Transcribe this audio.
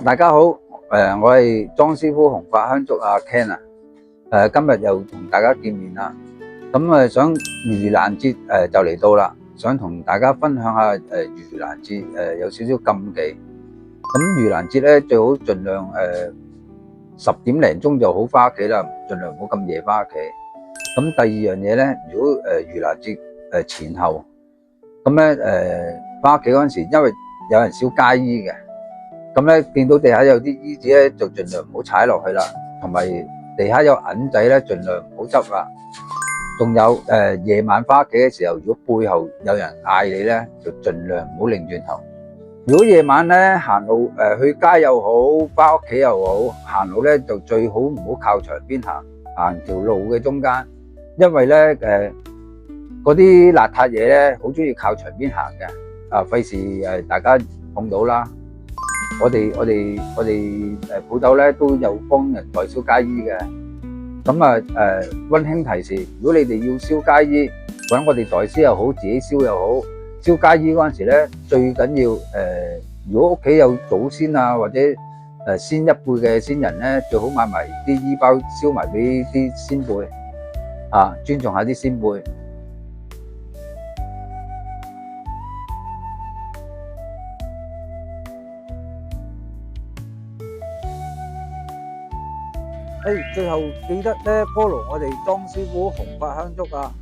大家好，我係莊師傅紅髮香燭阿 Ken 啊，今日又同大家見面啦。咁想盂蘭節就嚟到啦，想同大家分享下盂蘭節有少少禁忌。咁盂蘭節咧最好盡量10點零鐘就好翻屋企啦，盡量唔好咁夜翻屋企。咁第二樣嘢咧，如果盂蘭節前後，咁咧翻屋企嗰陣時，因為有人燒街衣嘅。咁咧見到地下有啲衣紙咧，就盡量唔好踩落去啦。同埋地下有銀仔咧，盡量唔好執啦。仲有夜晚翻屋企嘅時候，如果背後有人嗌你咧，就盡量唔好擰轉頭。如果夜晚咧行路去街又好，翻屋企又好，行路咧就最好唔好靠牆邊行，行條路嘅中間，因為咧嗰啲邋遢嘢咧好中意靠牆邊行嘅，費事大家碰到啦。我哋鋪頭咧都有幫人代燒街衣嘅。咁溫馨提示，如果你哋要燒街衣，揾我哋代燒又好，自己燒又好，燒街衣嗰陣時咧，最緊要如果屋企有祖先啊或者先一輩嘅先人咧，最好買埋啲衣包燒埋俾啲先輩啊，尊重下啲先輩。最後記得咧 follow 我哋莊師傅紅髮香燭啊！